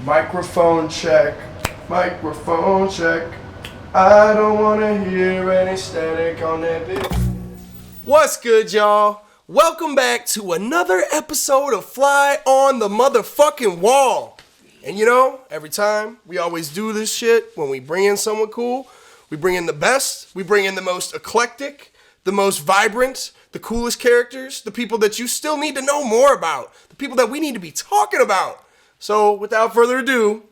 Microphone check, microphone check. I don't wanna hear any static on that bit. What's good, y'all? Welcome back to another episode of Fly on the Motherfucking Wall. And you know, every time we always do this shit when we bring in someone cool, we bring in the best, we bring in the most eclectic, the most vibrant, the coolest characters, the people that you still need to know more about, the people that we need to be talking about. So, without further ado,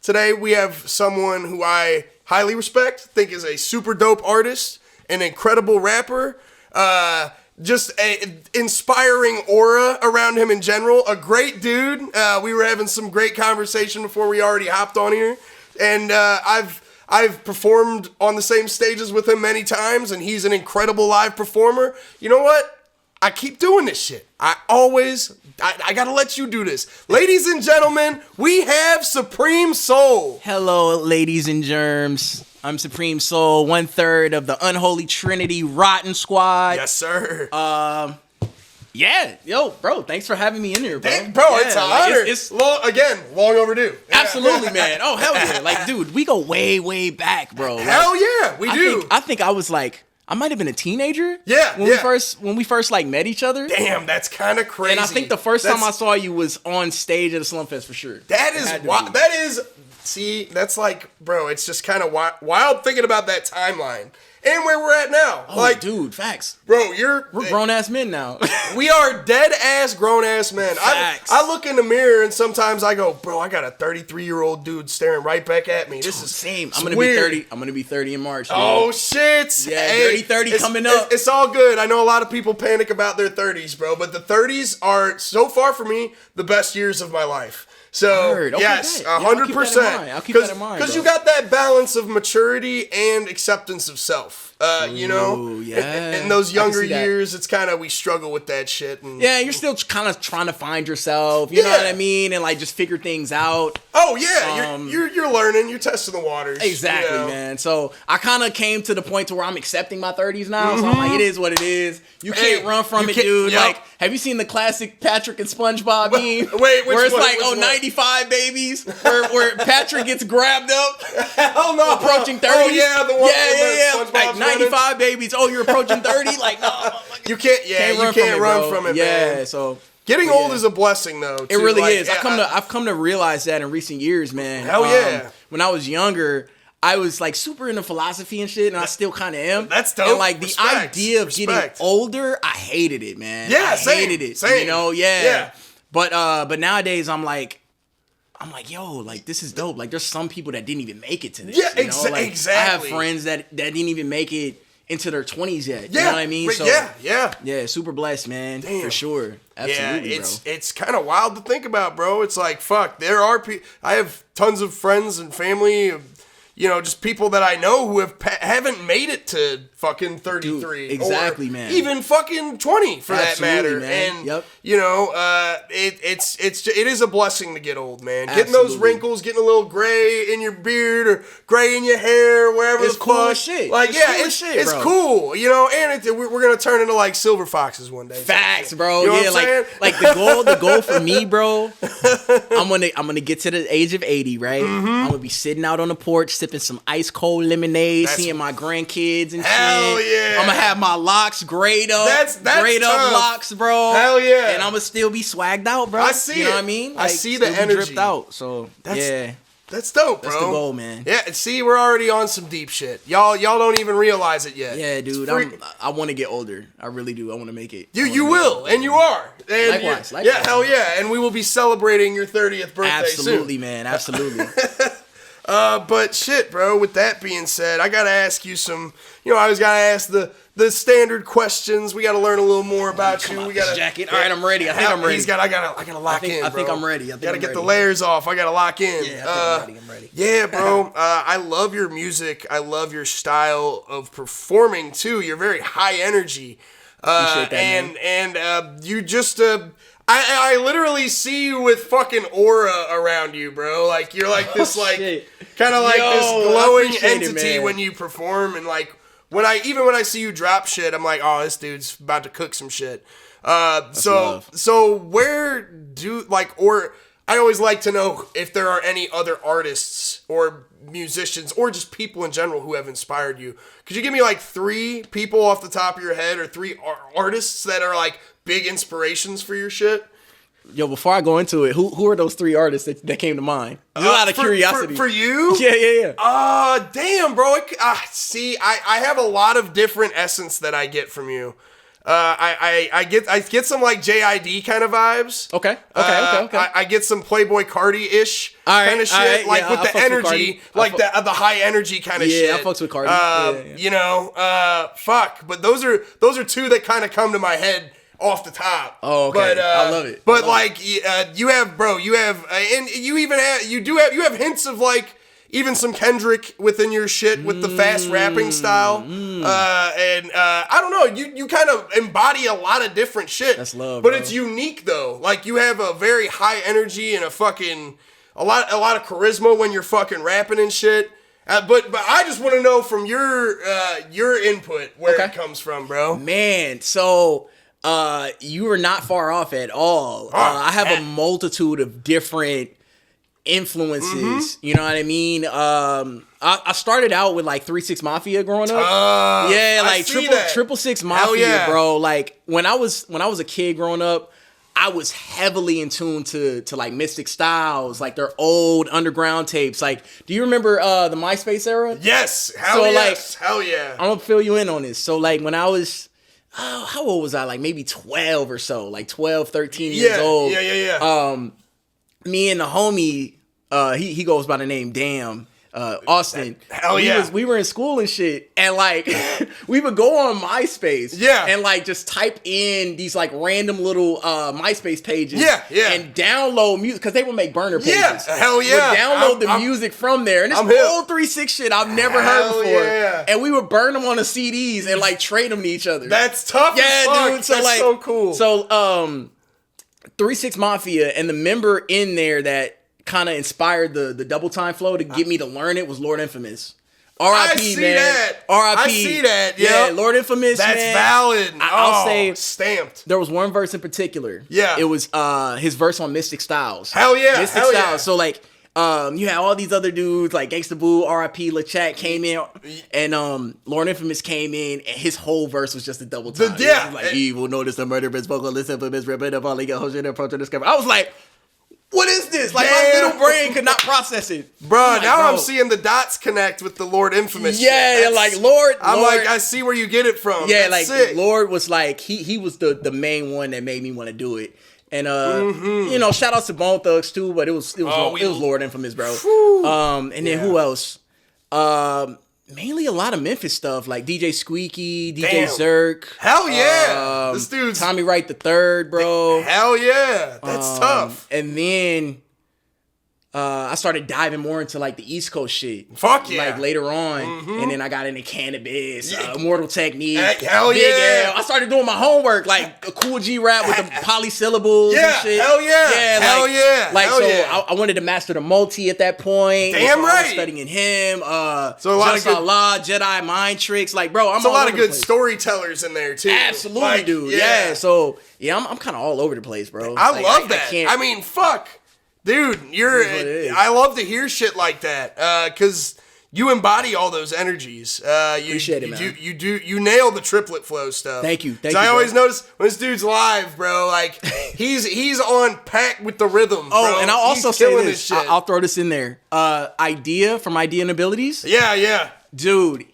today we have someone who I highly respect, think is a super dope artist, an incredible rapper, just a inspiring aura around him in general, a great dude. We were having some great conversation before we already hopped on here, and I've performed on the same stages with him many times, and he's an incredible live performer. You know what? I keep doing this shit. I gotta let you do this. Ladies and gentlemen, we have Supreme Soul. Hello, ladies and germs. I'm Supreme Soul, 1/3 of the Unholy Trinity Rotten Squad. Yes, sir. Yeah, yo, bro, thanks for having me in here, bro. It's an honor. It's long overdue. absolutely, man. Oh, hell yeah. Like, dude, we go way, way back, bro. Hell yeah, we do. I think I was like, I might have been a teenager. Yeah, when we first like met each other. Damn, that's kind of crazy. And I think the first time I saw you was on stage at a Slumfest for sure. That is see, that's like, bro, it's just kind of wild thinking about that timeline and where we're at now. Oh, like, dude, facts. Bro, we're grown ass men now. We are dead ass grown ass men. I look in the mirror and sometimes I go, bro, I got a 33-year-old dude staring right back at me. This is same. I'm gonna be 30. I'm gonna be 30 in March. Dude. Oh shit! Yeah, hey, 30 coming up. It's all good. I know a lot of people panic about their 30s, bro, but the 30s are so far for me the best years of my life. So okay, yes, 100%. I'll keep that in mind. Because you got that balance of maturity and acceptance of self. You know, in those younger years, it's kind of we struggle with that shit. And, yeah, you're still kind of trying to find yourself. You know what I mean, and like just figure things out. Oh yeah, you're learning, you're testing the waters. Exactly, man. So I kind of came to the point to where I'm accepting my 30s now. So I'm like, it is what it is. You can't run from it, dude. Yep. Like, have you seen the classic Patrick and SpongeBob meme? Wait, where it's like, 95 babies, where Patrick gets grabbed up. Hell no, approaching 30. Oh yeah, the one. Yeah. Like 95 babies. Oh, you're approaching 30. Like, no, you can't. Yeah, you can't run from it. Yeah, man. So getting old is a blessing, though. It really is. I've come to realize that in recent years, man. Hell yeah. When I was younger, I was like super into philosophy and shit, and I still kind of am. That's dope. And like the idea of getting older, I hated it, man. Yeah, I hated it. Same. You know, yeah. But nowadays I'm like, yo, like this is dope. Like there's some people that didn't even make it to this. Yeah, like, exactly. I have friends that didn't even make it into their 20s yet. You know what I mean? So yeah, super blessed, man. Damn. For sure. Absolutely, bro. It's kind of wild to think about, bro. It's like, fuck, there are people. I have tons of friends and family, you know, just people that I know who haven't made it to fucking 33. Dude, exactly, man. Even fucking 20 for that matter. Man. And you know, it is a blessing to get old, man. Getting those wrinkles, getting a little gray in your beard or gray in your hair, wherever it's the cool fuck. as shit. Like, it's cool, you know. And we're gonna turn into like silver foxes one day. Facts, bro. You know yeah, like the goal for me, bro. I'm gonna get to the age of 80, right? Mm-hmm. I'm gonna be sitting out on the porch sipping some ice cold lemonade, seeing my grandkids and shit. Hell yeah. I'm gonna have my locks grayed up. That's grayed tough. up locks, bro. Hell yeah. And I'm gonna still be swagged out, bro. I see you know what I mean? I see the energy. Dripped out. So that's dope, bro. That's the goal, man. Yeah, see, we're already on some deep shit. Y'all don't even realize it yet. Yeah, dude. I want to get older. I really do. I want to make it. You will, and you are. And likewise. Yeah, hell yeah. And we will be celebrating your 30th birthday soon. Absolutely, man. Absolutely. But shit, bro, with that being said, I gotta ask you some, you know, I was gotta ask the standard questions. We gotta learn a little more about you. We gotta jacket. All right, I'm ready. I think I'm ready. I gotta lock in, bro. I think I'm ready. Gotta get the layers off. I gotta lock in. Yeah, I'm ready. Yeah, bro. I love your music. I love your style of performing too. You're very high energy. Appreciate that, and you just I literally see you with fucking aura around you, bro. Like you're like this like kind of like this glowing entity when you perform, and like when I see you drop shit, I'm like, oh, this dude's about to cook some shit. So where do like, or I always like to know if there are any other artists or musicians or just people in general who have inspired you. Could you give me like 3 people off the top of your head or 3 artists that are like big inspirations for your shit? Yo, before I go into it, who are those 3 artists that came to mind? There's a lot of curiosity. For you? Yeah. Damn, bro. See, I have a lot of different essence that I get from you. I get some like JID kind of vibes. Okay. I get some Playboy Cardi-ish kind of shit, like with the energy, like the high energy kind of shit. Yeah, I fucks with Cardi. You know, fuck. But those are 2 that kind of come to my head off the top. Oh, okay. But, I love it. But you have, and you have hints of like. Even some Kendrick within your shit with the fast rapping style. And I don't know, you kind of embody a lot of different shit. That's love, But bro. it's unique though. Like you have a very high energy and a lot of charisma when you're fucking rapping and shit. But I just want to know from your input where it comes from, bro. Man, so you are not far off at all. I have a multitude of different influences, you know what I mean? I started out with like 3 6 Mafia growing up. Like triple six Mafia, bro. Like when I was a kid growing up, I was heavily in tune to like Mystic Styles, like their old underground tapes. Like, do you remember the MySpace era? Yes, hell yeah. I'm gonna fill you in on this. So like when I was how old was I? Like maybe 12 or so, like 12, 13 years old. Yeah. Me and the homie, he goes by the name Damn, Austin. We were in school and shit, and like we would go on MySpace, and like just type in these like random little MySpace pages, and download music because they would make burner pages. Hell yeah, would download the music from there, and it's old 3 6 shit I've never heard before, and we would burn them on the CDs and like trade them to each other. That's tough. As fuck. Dude. So that's like, so cool. So 3 6 Mafia, and the member in there that kind of inspired the double time flow to get me to learn it was Lord Infamous. R.I.P. man. R.I.P. I see that. Yeah, Lord Infamous. That's man. valid. I'll say stamped. There was one verse in particular. Yeah, it was his verse on Mystic Styles. Hell yeah, Mystic Styles. So like. You had all these other dudes like Gangsta Boo, R.I.P. LeChat came in, and Lord Infamous came in, and his whole verse was just a double time. Like evil, notice the murderous, vocalist, infamous, repent of all the whole shit, approach to discover. I was like, what is this? Like my little brain could not process it. Bro, now I'm seeing the dots connect with the Lord Infamous. Yeah, like Lord. Like, I see where you get it from. Yeah, that's like sick. Lord was like he was the main one that made me want to do it. And you know, shout outs to Bone Thugs too, but it was Lord Infamous, bro. And then who else? Mainly a lot of Memphis stuff like DJ Squeaky, DJ Zerk. Hell yeah, this dude's Tommy Wright the Third, bro. Hell yeah, that's tough. And then I started diving more into like the East Coast shit. Fuck yeah. Like later on. And then I got into Cannabis, Immortal Technique. Hell Big yeah. L. I started doing my homework, like a Cool G rap with the polysyllables and shit. Hell yeah. Hell yeah. Like, I wanted to master the multi at that point. Damn so right. I was studying him. So a lot Just of good Allah, Jedi Mind Tricks. Like, bro, I'm a all lot over of good the place. storytellers in there too. Absolutely, like, dude. Yeah. So yeah, I'm kind of all over the place, bro. I love that. I mean, fuck. Dude, I love to hear shit like that, because you embody all those energies. Appreciate it, man. You nail the triplet flow stuff. Thank you. I always notice when this dude's live, bro, like he's on pack with the rhythm. Oh, bro. and I'll also He's say killing this. shit. I'll throw this in there. Idea from Idea and Abilities. Yeah. Dude,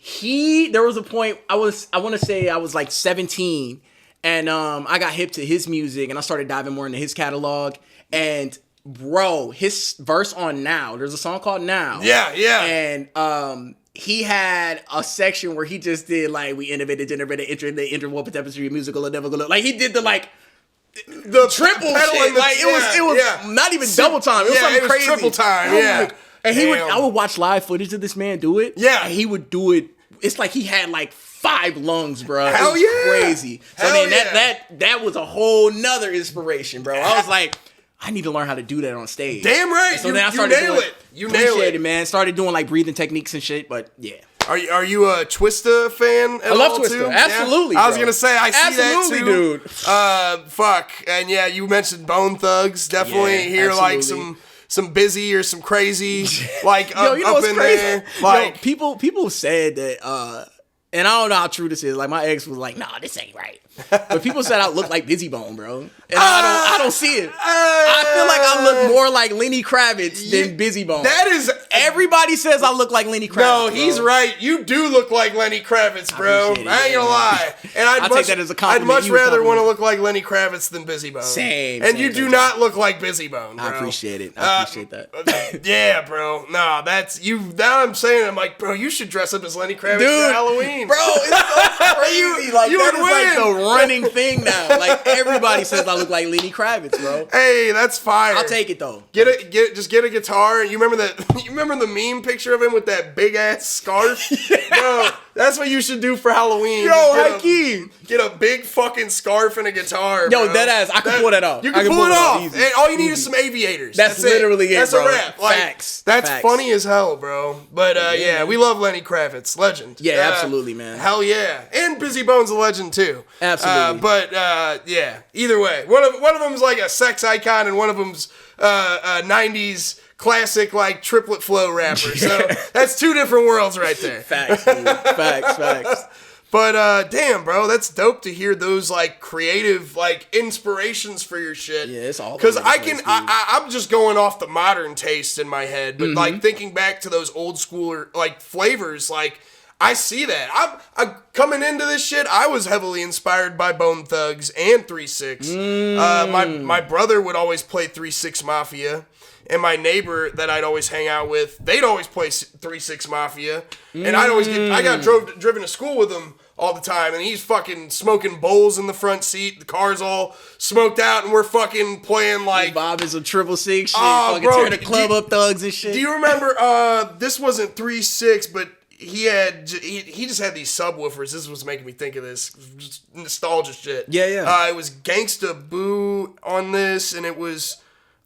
there was a point I want to say I was like 17, and I got hip to his music, and I started diving more into his catalog, and bro, his verse on Now, there's a song called Now. Yeah. And he had a section where he just did like, we innovated, generated, the interwarp tapestry, musical, and never gonna, like he did the triple shit. Like it was not even double time. It was something crazy. Triple time. Yeah. And I would watch live footage of this man do it. Yeah. And he would do it. It's like he had like 5 lungs, bro. Hell it was crazy. So then that was a whole nother inspiration, bro. I was like, I need to learn how to do that on stage. Damn right. And so then I started nail it. You nail it, man. Started doing like breathing techniques and shit, but yeah. Are you a Twista fan at I love all, Twista. too? Absolutely, Yeah? I was bro. going to say, I see Absolutely, that, too. dude. Fuck. And, yeah, you mentioned Bone Thugs. Definitely hear, like, some busy or some crazy, like, Yo, you know up what's in crazy? there. Like, Yo, people said that, and I don't know how true this is. Like, my ex was like, nah, this ain't right. But people said I look like Busy Bone, bro. And I don't see it. I feel like I look more like Lenny Kravitz than Busy Bone. That is... Everybody says I look like Lenny Kravitz. No, he's right. You do look like Lenny Kravitz, bro. I ain't gonna lie. And I'll take that as a compliment. I'd much rather want to look like Lenny Kravitz than Busy Bone. Same. You do not look like Busy Bone, bro. I appreciate it. I appreciate that. Yeah, bro. Nah, that's you. Now I'm saying, I'm like, bro, you should dress up as Lenny Kravitz Dude, for Halloween, bro. It's so crazy. Like you that would is like win. the running thing now. Like everybody says I look like Lenny Kravitz, bro. Hey, that's fire. I'll take it though. Just get a guitar. You remember that? You remember the meme picture of him with that big ass scarf? Bro, that's what you should do for Halloween. Yo, Hakeem. Get a big fucking scarf and a guitar. Yo, bro. deadass. I can pull that off. You can pull it off. Easy. And all you need is some aviators. That's literally it, That's bro. a wrap. Like, Facts. That's Facts. funny as hell, bro. But yeah, we love Lenny Kravitz, legend. Yeah, absolutely, man. Hell yeah, and Busy Bone's a legend too. Absolutely. But yeah, either way, one of them's like a sex icon, and one of them's a '90s classic like triplet flow rapper. So that's two different worlds right there. Facts, dude. Facts. But damn, bro, that's dope to hear those like creative like inspirations for your shit. Yeah, it's all because over the I place, can. dude. I'm just going off the modern taste in my head, but like thinking back to those old schooler like flavors, like I see that. I'm coming into this shit. I was heavily inspired by Bone Thugs and 3-6. My brother would always play 3-6 Mafia. And my neighbor that I'd always hang out with, they'd always play 3-6 Mafia. And I got driven to school with him all the time. And he's fucking smoking bowls in the front seat. The car's all smoked out. And we're fucking playing like... Bob is a 666 shit. Oh, Fucking bro, tear the club up thugs and shit. Do you remember, this wasn't 3-6, but he just had these subwoofers. This was making me think of this. Just nostalgia shit. Yeah. It was Gangsta Boo on this. And it was...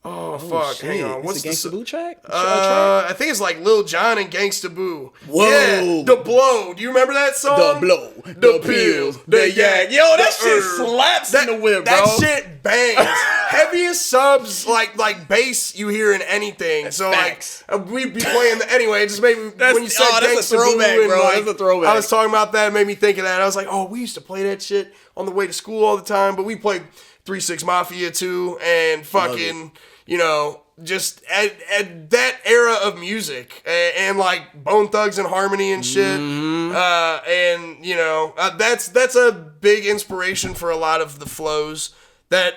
Oh fuck! Shit. Hang on. What's the Gangsta Boo track? I think it's like Lil Jon and Gangsta Boo. Whoa. Yeah, The Blow. Do you remember that song? The blow, the pills, the yak. Yo, that shit slaps in the whip, bro. That shit bangs. Heaviest subs like bass you hear in anything. So facts. like we'd be playing anyway. It just made me when you said that's a Gangsta throwback, Boo and bro. like, That's a throwback. I was talking about that. It made me think of that. I was like, oh, we used to play that shit on the way to school all the time. But we played 3-6 Mafia too, and fucking just at that era of music and like Bone Thugs and Harmony and shit. And that's a big inspiration for a lot of the flows that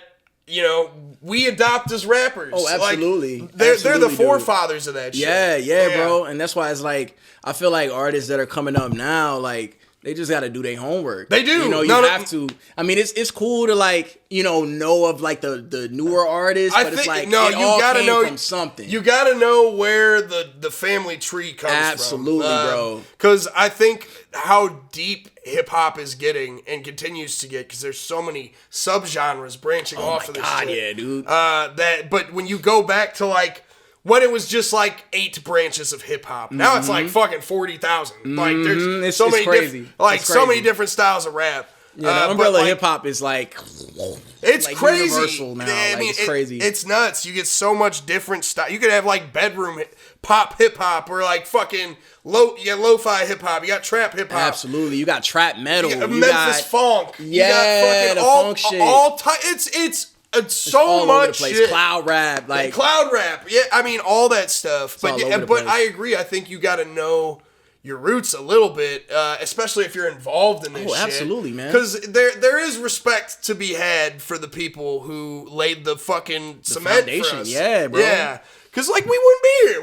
we adopt as rappers. Oh, absolutely. Like, they're the Absolutely, forefathers of that shit. Yeah, bro. And that's why it's like I feel like artists that are coming up now, like they just got to do their homework. They do. You have to. I mean, it's cool to like know of like the newer artists, but it's like you gotta know from something. You gotta know where the family tree comes from. Absolutely, bro. Because I think how deep hip hop is getting and continues to get, because there's so many subgenres branching off of this shit. Yeah, dude. But when you go back to like when it was just like 8 branches of hip hop, now it's like fucking 40,000. Like there's so many crazy. So many different styles of rap. Yeah, the umbrella hip hop is like it's like crazy universal now. I mean, it's crazy. It's nuts. You get so much different style. You could have like bedroom pop hip hop or like fucking lo-fi hip hop. You got trap hip hop. Absolutely. You got trap metal. You got Memphis funk. Yeah, you got fucking funk shit. It's so all much over the place. shit. Cloud rap, like cloud rap. Yeah, I mean all that stuff. But all over the but place. I agree. I think you got to know your roots a little bit, especially if you're involved in this shit. Absolutely, man. Because there is respect to be had for the people who laid the fucking cement foundation. for us. Yeah, bro. Yeah. Because like we wouldn't be here.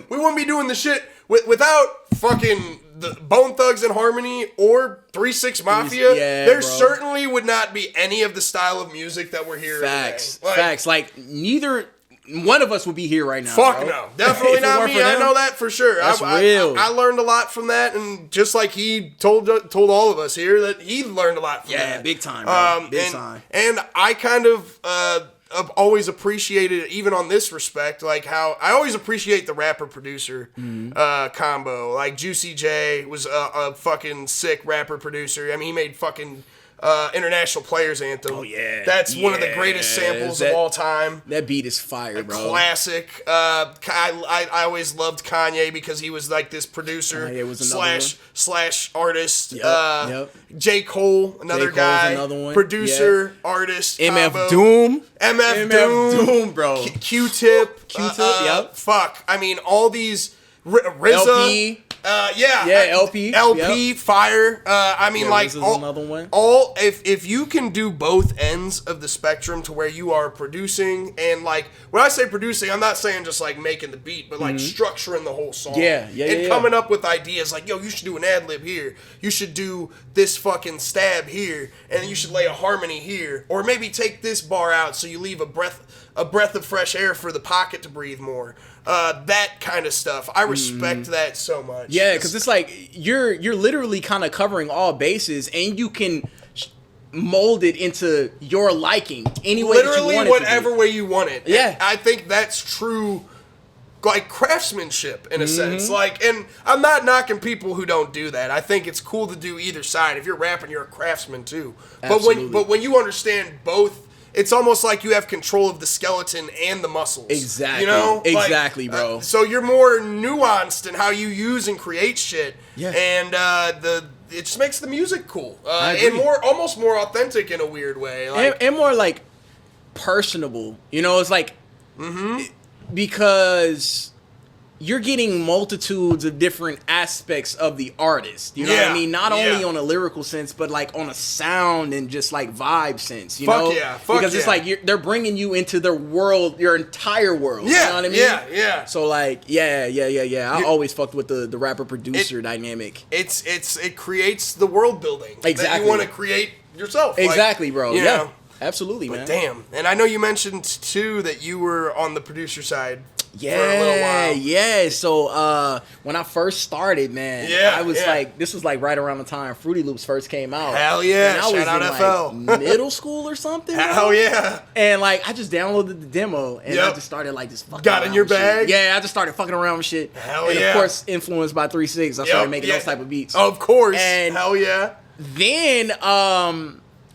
We wouldn't be doing the shit without fucking the Bone Thugs and Harmony or 3-6 Mafia. Yeah, there bro. certainly would not be any of the style of music that we're hearing. Facts. Today. Facts. Like neither one of us would be here right now. Fuck bro. no. Definitely If it not weren't me. for I them, know that for sure. That's real. I learned a lot from that, and just like he told all of us here that he learned a lot from that. Yeah, big time, bro. Big time. And I kind of always appreciated, even on this respect, like how I always appreciate the rapper producer combo. Like Juicy J was a fucking sick rapper producer. I mean, he made fucking International Players Anthem. Oh yeah, that's one of the greatest samples of all time. That beat is fire, bro. Classic. I always loved Kanye because he was like this producer slash artist. Yep. J. Cole, another guy, another one. Producer, artist. MF combo. Doom. MF Doom, bro. Q-Tip. Yep. Fuck. I mean, all these RZA. LP. LP. LP, fire. I mean, like another one. If you can do both ends of the spectrum to where you are producing and like when I say producing, I'm not saying just like making the beat, but like structuring the whole song. And coming up with ideas like, yo, you should do an ad lib here. You should do this fucking stab here, and you should lay a harmony here, or maybe take this bar out so you leave a breath of fresh air for the pocket to breathe more. That kind of stuff. I respect that so much. Yeah, because it's like you're literally kind of covering all bases, and you can mold it into your liking any way that you want it whatever way you want it. Yeah, and I think that's true. Like craftsmanship in a sense. Like, and I'm not knocking people who don't do that. I think it's cool to do either side. If you're rapping, you're a craftsman too. Absolutely. But when you understand both, it's almost like you have control of the skeleton and the muscles. Exactly. You know? Exactly, bro. So you're more nuanced in how you use and create shit. Yeah. And it just makes the music cool. And almost more authentic in a weird way. Like, and more like personable. You know, it's like because you're getting multitudes of different aspects of the artist. You know what I mean? Not only on a lyrical sense, but like on a sound and just like vibe sense. You know? Because it's like they're bringing you into their world, your entire world. Yeah, you know what I mean? Yeah. So like, yeah. I always fucked with the rapper producer dynamic. It creates the world building exactly that you want to create yourself. Exactly, like, bro. You yeah. know? Absolutely, but man. Damn. And I know you mentioned too that you were on the producer side for a little while. Yeah. So when I first started, man, I was like, this was like right around the time Fruity Loops first came out. Hell yeah. And I was Shout in out FL. like middle school or something. Hell yeah. And like I just downloaded the demo and I just started like just fucking got in your bag. Shit. Yeah, I just started fucking around with shit. Hell and of course, influenced by 3 6, I started making those type of beats. Of course. And hell yeah. Then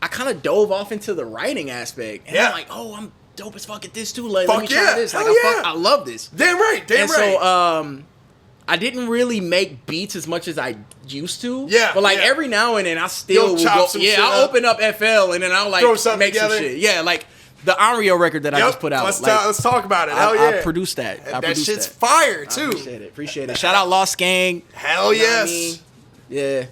I kind of dove off into the writing aspect. And I'm like, oh, I'm dope as fuck at this too. Like, let me try this. Like, I love this. Damn right. So, I didn't really make beats as much as I used to. Yeah. But like every now and then I still will go. Yeah, I'll open up FL and then I'll like make together. Some shit. Yeah, like the Ario record that I just put out. Let's talk about it. Hell yeah. I produced that. That shit's fire too. Appreciate it. Shout out Lost Gang. Hell yes. I mean? Yeah.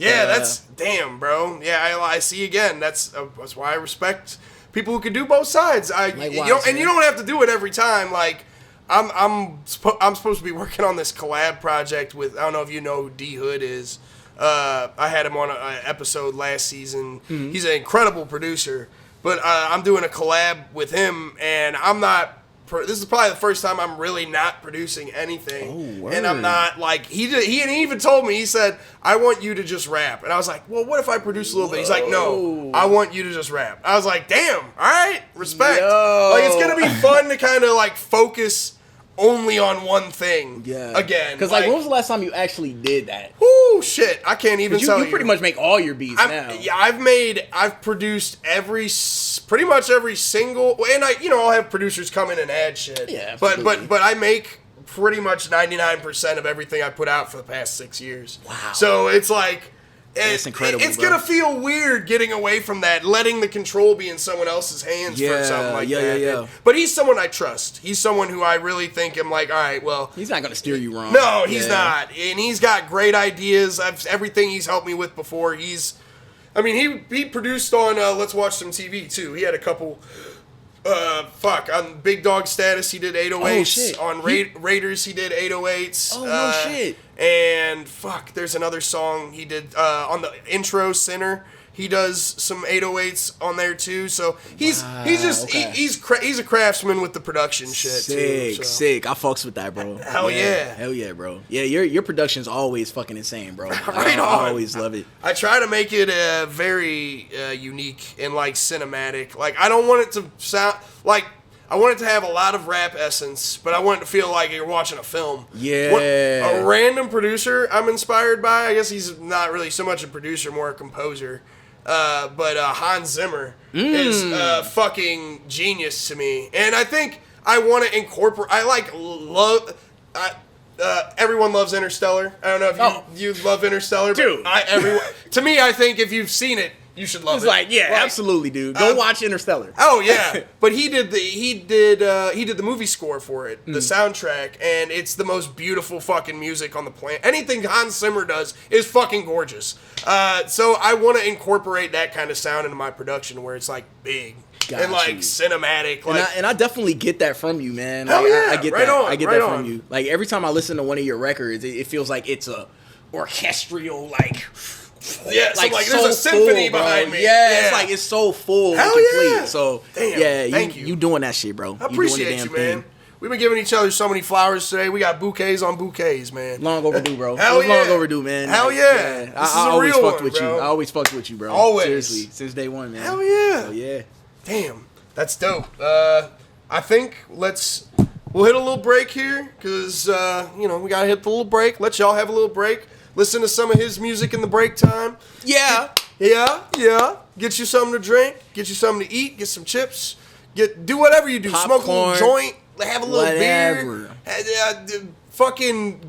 Yeah, that's damn, bro. Yeah, I see again. That's why I respect people who can do both sides. You don't have to do it every time. Like I'm supposed to be working on this collab project with, I don't know if you know who D Hood is. I had him on an episode last season. Mm-hmm. He's an incredible producer, but I'm doing a collab with him, and I'm not. This is probably the first time I'm really not producing anything. Oh, word. And I'm not like he even told me, he said, I want you to just rap. And I was like, well, what if I produce a little bit? He's like, no, I want you to just rap. I was like, damn, all right, respect. Like, it's gonna be fun to kind of like focus only on one thing. Again. Because like when was the last time you actually did that? Ooh, shit, I can't even tell you. You pretty much make all your beats now. Yeah, I've produced pretty much every single, and I'll have producers come in and add shit. Yeah, but I make pretty much 99% of everything I put out for the past 6 years. Wow. So it's like, it's incredible. It's gonna feel weird getting away from that, letting the control be in someone else's hands for something like that. Yeah. But he's someone I trust. He's someone who I really think I'm like, all right, well, he's not gonna steer you wrong. No, he's not, and he's got great ideas. Everything he's helped me with before. He produced on Let's Watch Some TV too. He had a couple. On Big Dog Status, he did 808s. On Raiders, he did 808s. Oh, no shit. And there's another song he did on the intro, Sinner. He does some 808s on there too. So he's a craftsman with the production shit too. Sick. I fucks with that, bro. Hell yeah, bro. Yeah, your production's always fucking insane, bro. Right on. I always love it. I try to make it very unique and like cinematic. Like I don't want it to sound like, I want it to have a lot of rap essence, but I want it to feel like you're watching a film. Yeah. A random producer I'm inspired by, I guess he's not really so much a producer, more a composer, but Hans Zimmer is fucking genius to me. And I think I want to incorporate, everyone loves Interstellar. I don't know if you love Interstellar, dude. But to me, I think if you've seen it, you should love it. It's like, absolutely, dude. Go watch Interstellar. Oh yeah, but he did the movie score for it, the soundtrack, and it's the most beautiful fucking music on the planet. Anything Hans Zimmer does is fucking gorgeous. So I want to incorporate that kind of sound into my production, where it's like big and like cinematic. Like, and I definitely get that from you, man. Hell like, yeah, I get right that. on, I get right that on. from you. Like every time I listen to one of your records, it feels like it's a orchestral like. Yeah, like so there's a symphony full, behind me. Yeah, it's like it's so full. Hell and complete. yeah. So damn, thank you doing that shit, bro. I appreciate you, man. We've been giving each other so many flowers today. We got bouquets on bouquets, man. Long overdue, bro. Hell it was yeah. long overdue, man. Hell yeah. This is I a always real fucked one, with bro. you. I always fucked with you, bro. Always. Seriously, since day one, man. Hell yeah. Hell yeah. Damn, that's dope. I think we'll hit a little break here, because, we got to hit the little break. Let y'all have a little break. Listen to some of his music in the break time. Yeah. Yeah. Get you something to drink. Get you something to eat. Get some chips. Do whatever you do. Popcorn, Smoke a little joint. Have a little whatever. beer. Fucking...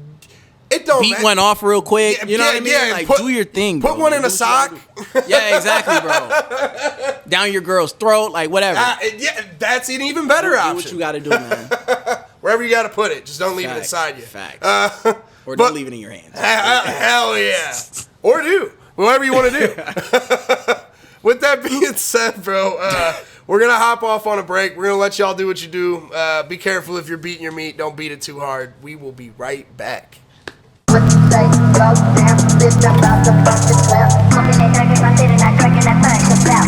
It don't Beat matter. one off real quick. You know what I mean? Yeah, like, do your thing, bro. Put one in Do a what you gotta sock. do. Yeah, exactly, bro. Down your girl's throat, like, whatever. Yeah, that's an even better option. Do what you got to do, man. Wherever you got to put it. Just don't leave it inside you. Facts. Or don't leave it in your hands. Hell yeah. Or do. Whatever you want to do. With that being said, bro, we're going to hop off on a break. We're going to let y'all do what you do. Be careful if you're beating your meat. Don't beat it too hard. We will be right back. What you say, go down, bitch, I'm about to fuck this well. Smoking that crack in my city, not cracking that thing, it's out.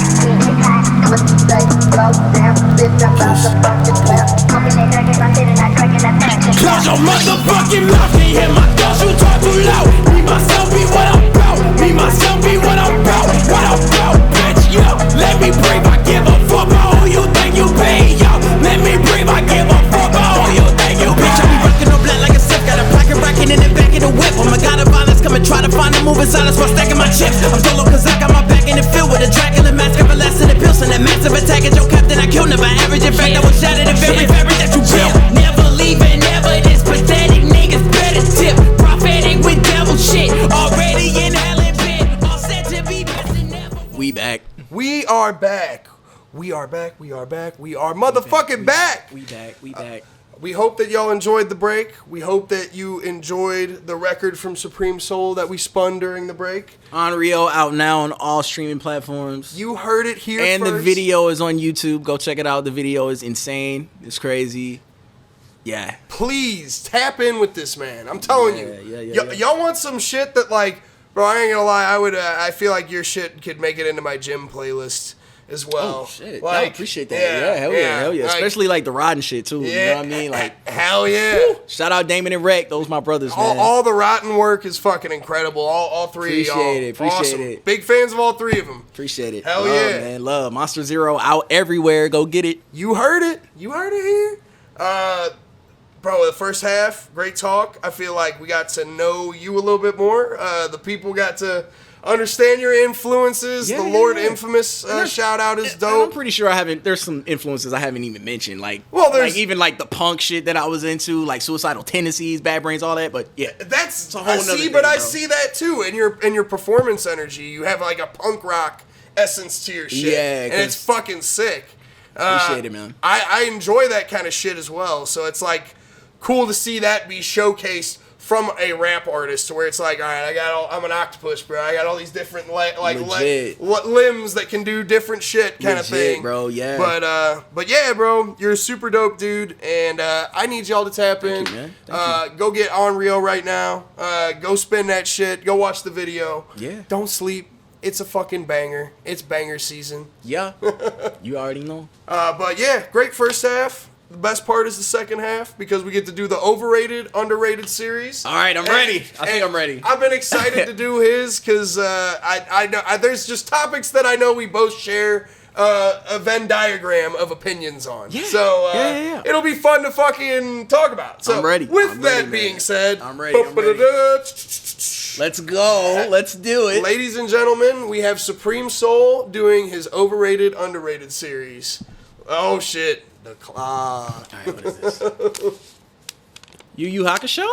What you say, go down, bitch, I'm about to fuck this well. Smoking that crack in my city, not cracking that thing, it's out. Close your motherfucking mouth, can't hear my thoughts, you talk too loud. Me, myself, be what I'm about. Me, myself, be what I'm about. What I'm about, bitch, yo. Let me breathe, I give a fuck about who you think you pay, yo. Let me breathe, I give a fuck about who you think you pay. Bitch, I be rockin' no black like a sip, got a pocket rockin' in the back of the whip. Oh my god, of violence, come and try to find a moving silence while stacking my chips. I'm solo cause I got my back in the field with a Dracula mask, everlasting the pills, and that massive attack at your captain I killed, never average. In fact, I was shattered in very fabric that you built. Never leaving, never this pathetic niggas better tip. Prophetic with devil shit, already in hell and pit, all set to be best and never. We back. We are back. We are back. We are back. We are motherfucking back. We back. We back. We hope that y'all enjoyed the break. We hope that you enjoyed the record from Supreme Soul that we spun during the break. Unreal out now on all streaming platforms. You heard it here And first. the video is on YouTube. Go check it out. The video is insane. It's crazy. Yeah. Please tap in with this man. I'm telling you. Yeah. Y'all want some shit that, like, bro, I ain't gonna lie. I feel like your shit could make it into my gym playlist as well. Oh shit! Like, I appreciate that. Yeah, hell yeah. Like, Especially like the riding shit too. You know what I mean? Like, hell yeah. shout out Damon and Rec. Those my brothers, man. All the rotten work is fucking incredible. All three of y'all. Appreciate Awesome. it. Big fans of all three of them. Appreciate it. Hell Love, yeah. man. Love. Monster Zero out everywhere. Go get it. You heard it. You heard it here. Bro, the first half, great talk. I feel like we got to know you a little bit more. The people got to understand your influences. Yeah, the Lord yeah. Infamous shout out is I'm dope. pretty sure there's some influences I haven't even mentioned. Like, Well, there's- like even like the punk shit that I was into, like Suicidal Tendencies, Bad Brains, all that. But yeah, That's a whole I nother see, thing, but I bro. see that too in your performance energy. You have like a punk rock essence to your shit, Yeah, and it's 'cause- fucking sick. appreciate it, man. I enjoy that kind of shit as well. So it's like cool to see that be showcased from a rap artist, to where it's like, all right, I'm an octopus, bro. I got all these different Legit. limbs that can do different shit, kind of Legit, thing, bro, yeah. But yeah, bro, you're a super dope dude, and I need y'all to tap in. you, man. Thank Go get Unreal right now. Go spin that shit. Go watch the video. Yeah. Don't sleep. It's a fucking banger. It's banger season. Yeah, you already know. But yeah, great first half. The best part is the second half, because we get to do the overrated, underrated series. All right, I'm ready. I think And I'm ready. I've been excited to do his because I know there's just topics that I know we both share a Venn diagram of opinions on. Yeah. So Yeah. it'll be fun to fucking talk about. So I'm ready. With I'm that ready, man. being said, I'm ready. Let's go. Let's do it. ladies and gentlemen, we have Supreme Soul doing his overrated, underrated series. Oh shit. The clock. All right, what is this? Yu Yu Hakusho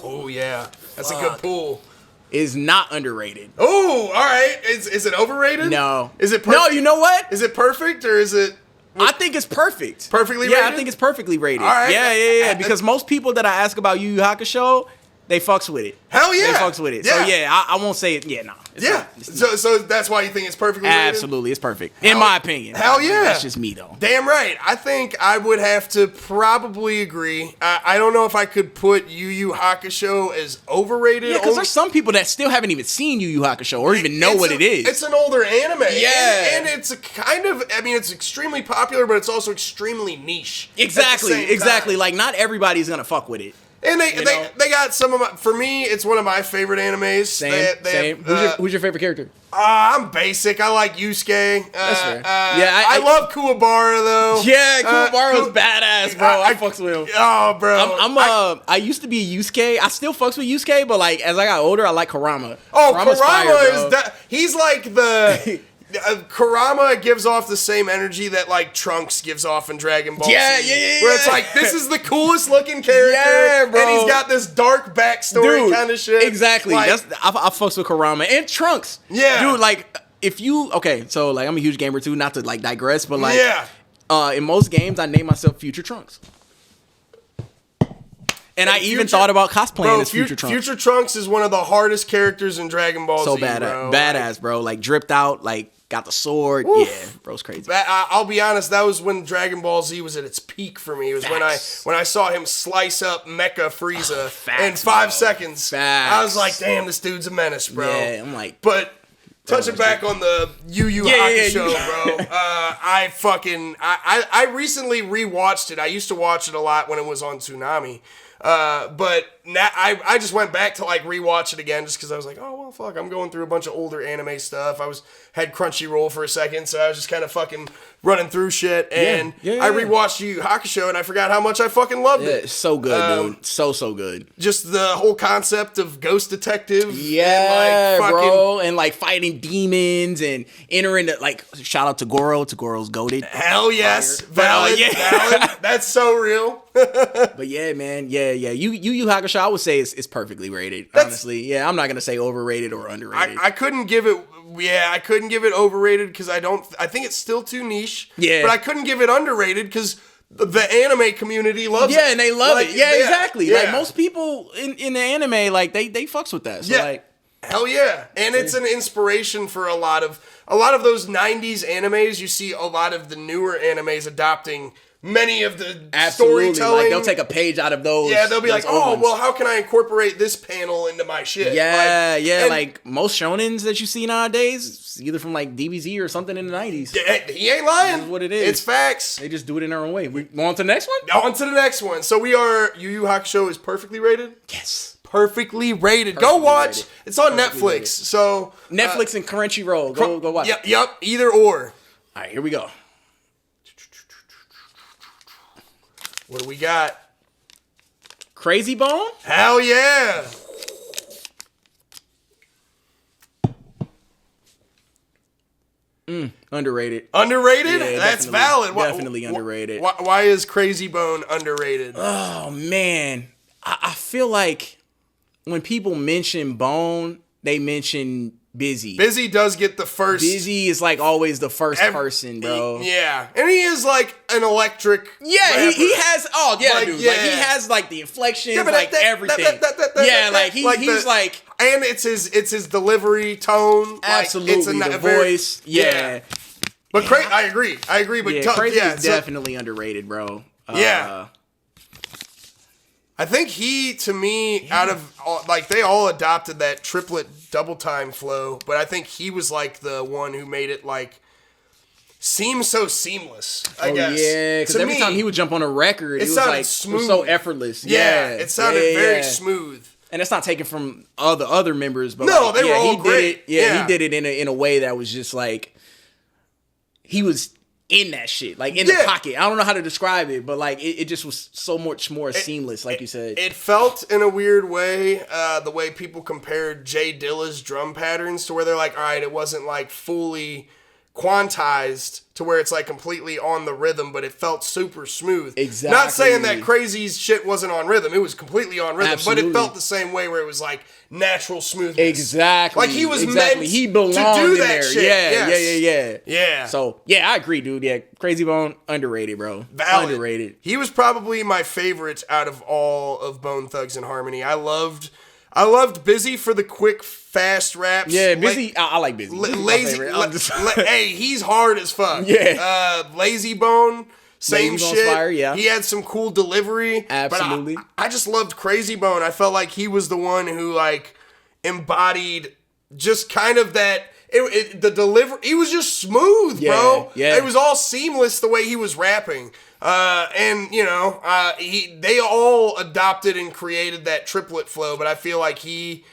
Oh yeah. That's a good pull. is not underrated. Oh, all right. Is it overrated? No. Is it No, you know what? Is it perfect or is it I think it's perfect. Perfectly Yeah, rated? I think it's perfectly rated. All right. Yeah. Because most people that I ask about Yu Yu Hakusho, they fucks with it. Hell yeah. They fucks with it. Yeah. So yeah, I won't say it. Yeah, no. It's Yeah. not. It's not. So that's why you think it's perfectly rated? Absolutely, it's perfect. In my opinion. Hell yeah. That's just me though. Damn right. I think I would have to probably agree. I don't know if I could put Yu Yu Hakusho as overrated. Yeah, because there's some people that still haven't even seen Yu Yu Hakusho or even know what it is. It's an older anime. Yeah. And it's a kind of, I mean, it's extremely popular, but it's also extremely niche. at the Exactly. same time. Like not everybody's gonna fuck with it. And You know? they got some of my, for me, it's one of my favorite animes. Same. They Same. have, Who's your favorite character? I'm basic. I like Yusuke. That's fair. Yeah, Yeah, I love Kuwabara though. Yeah, Kuwabara's Ku- badass, bro. I fucks with him. Oh, bro. I used to be a Yusuke. I still fucks with Yusuke, but like as I got older, I like Kurama. Oh, Kurama's Kurama fire, is bro. that? He's like the. Kurama gives off the same energy that like Trunks gives off in Dragon Ball Yeah, Z. yeah. Where it's like this is the coolest looking character, Yeah, bro. and he's got this dark backstory Dude, kind of shit. Exactly. Like, I fucks with Kurama and Trunks. Yeah. Dude, like if you so like I'm a huge gamer too, not to like digress, but like yeah. in most games I name myself Future Trunks. And I even thought about cosplaying Bro, as Future Trunks. Future Trunks is one of the hardest characters in Dragon Ball So Z, bro. badass, bro. Like dripped out, like got the sword. Oof. Yeah, bro's crazy. I'll be honest. That was when Dragon Ball Z was at its peak for me. It was Facts. when I saw him slice up Mecha Frieza Facts, in 5 bro. seconds. Facts. I was like, damn, this dude's a menace, bro. Yeah, I'm like, But touching back on the Yu Yu Hakusho, bro. I recently rewatched it. I used to watch it a lot when it was on Toonami. But now I just went back to like rewatch it again just because I was like, oh well, fuck, I'm going through a bunch of older anime stuff. I had Crunchyroll for a second, so I was just kind of fucking running through shit, and I rewatched Yu Yu Hakusho, and I forgot how much I fucking loved yeah, it. it's so good, dude. So good. Just the whole concept of ghost detective, Yeah, and like fucking, bro, and like fighting demons and entering the like. Shout out to Goro. To Goro's goated. hell yes, Fire. valid, Yeah. valid. That's so real. But yeah, man, yeah. Yu Yu Hakusho, I would say it's perfectly rated. Honestly, yeah, I'm not gonna say overrated or underrated. I couldn't give it. Yeah, I couldn't give it overrated because I think it's still too niche. Yeah. But I couldn't give it underrated because the anime community loves it. yeah, and they love Like, it. Yeah, exactly. yeah. Like most people in the anime, like they fucks with that. So Yeah. like, Hell yeah. And it's an inspiration for a lot of those 90s animes. You see a lot of the newer animes adopting many of the absolutely, storytelling. like they'll take a page out of those. Yeah, they'll be like, those old oh, ones. well, how can I incorporate this panel into my shit? Yeah, and like most shonens that you see nowadays, it's either from like DBZ or something in the 90s. he ain't lying. This is what it is. It's facts. They just do it in their own way. We on to the next one? On to the next one. So we are Yu Yu Hakusho is perfectly rated? Yes. Perfectly rated. Go Perfectly watch. rated. It's on Perfectly Netflix. rated. So Netflix and Crunchyroll. Go watch it. Yep. Either or. All right, here we go. What do we got? Crazy Bone? Hell yeah. Underrated. Underrated? Yeah, That's definitely- valid. definitely underrated. Why is Crazy Bone underrated? Oh man, I feel like when people mention Bone, they mention Busy. Busy does get the first. Busy is like always the first ev- person, bro. Yeah. And he is like an electric. Yeah, rapper. he has. Oh yeah, Like, dude. yeah. Like he has like the inflections, Yeah, but like everything. Yeah, like he's like and it's his delivery tone. absolutely Like, it's the very- voice. Yeah, But I agree. But yeah. Crazy is so definitely underrated, bro. Yeah. I think he, to me, out of all, like they all adopted that triplet double time flow, but I think he was like the one who made it like seem so seamless. I guess. Yeah, because To every me, time he would jump on a record, it was sounded like smooth. it was so effortless. yeah, it sounded very smooth. And it's not taken from other members, but No, like, they were all he great. did it. Yeah, Yeah. he did it in a way that was just like he was in that shit, like in the pocket. I don't know how to describe it, but like it just was so much more seamless, like you said. It felt in a weird way, the way people compared Jay Dilla's drum patterns to where they're like, all right, it wasn't like fully quantized to where it's like completely on the rhythm, but it felt super smooth. Exactly. Not saying that Crazy's shit wasn't on rhythm. It was completely on rhythm, Absolutely. but it felt the same way where it was like natural smoothness. Exactly. Like he was meant he belonged to do in that there. shit. Yeah. Yeah. So yeah, I agree, dude. Yeah, Crazy Bone, underrated, bro. Valid. Underrated. He was probably my favorite out of all of Bone Thugs and Harmony. I loved Busy for the quick, fast raps. Yeah, Busy. I like Busy. Busy's my Lazy. favorite. I'm just- Hey, he's hard as fuck. Yeah. Lazy Bone. Same Lazy Bone's shit. fire, yeah. He had some cool delivery. Absolutely. But I just loved Crazy Bone. I felt like he was the one who like embodied just kind of that. The delivery. He was just smooth, bro. Yeah. It was all seamless the way he was rapping. And you know, they all adopted and created that triplet flow. But I feel like he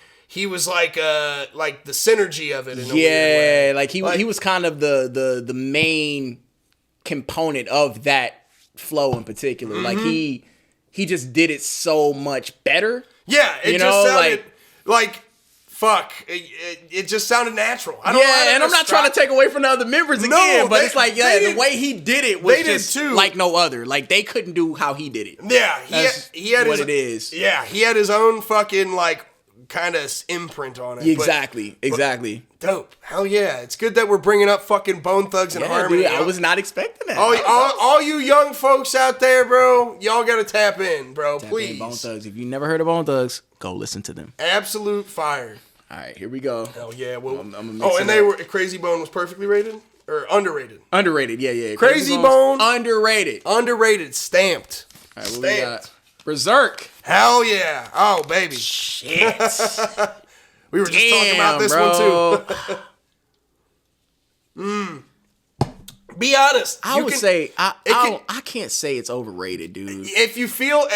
was like the synergy of it. In a weird way. like he was kind of the main component of that flow in particular. Like he just did it so much better. Yeah, it You just know, sounded like fuck. It just sounded natural. I don't know how to and I'm not trying to take away from the other members again, but it's like the way he did it was just like no other. Like they couldn't do how he did it. Yeah, he had what his, it is. Yeah, he had his own fucking like kind of imprint on it. Exactly. Dope. Hell yeah. It's good that we're bringing up fucking Bone Thugs and Harmony. Dude, I was not expecting that. All you young folks out there, bro, y'all gotta tap in, bro. Tap in Please. Bone Thugs. If you never heard of Bone Thugs, go listen to them. Absolute fire. All right, here we go. Hell yeah. Well, I'm Crazy Bone was perfectly rated? Or underrated? Underrated, yeah. Crazy Bone. Underrated. Underrated. Stamped. All right, what we got? Berserk. Hell yeah. Oh, baby. Shit. We were just talking about this one too. Be honest. I would say I can't say it's overrated, dude. If you feel,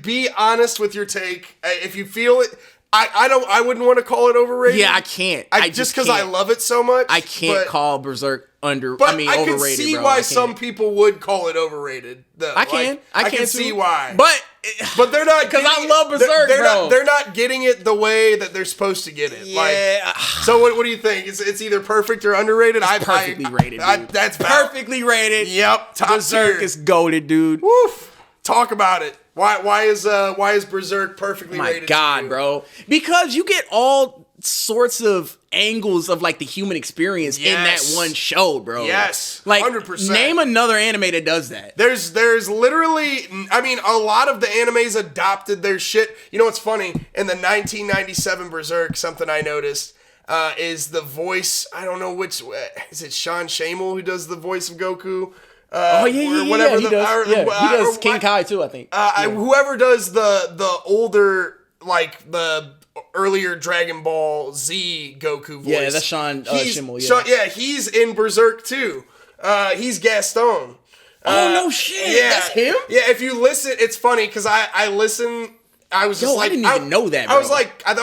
be honest with your take. If you feel it, I wouldn't want to call it overrated. Yeah, I can't. I just because I love it so much. I can't call Berserk overrated. I can see why some people would call it overrated. Though. I can. I can too. see why. But they're not because I love Berserk, bro. They're not getting it the way that they're supposed to get it. Yeah. So what do you think? It's either perfect or underrated. It's perfectly rated, dude. That's valid. perfectly rated. Yep. Top Berserk tier. is goated, dude. Woof. Talk about it. Why is Berserk perfectly rated? My God, bro. Because you get all sorts of angles of like the human experience in that one show, bro. Yes. Like 100%. Name another anime that does that. There's literally, I mean, a lot of the animes adopted their shit. You know what's funny? In the 1997 Berserk, something I noticed is the voice, I don't know which, is it Sean Shamel who does the voice of Goku? He does King Kai too, I think. Whoever does the older, like the earlier Dragon Ball Z Goku voice. Yeah, that's Sean Schemmel. Yeah. He's in Berserk too. He's Gaston. No shit. Yeah, That's him? Yeah, if you listen, it's funny because I listen. I was just I like, didn't even know that, bro. I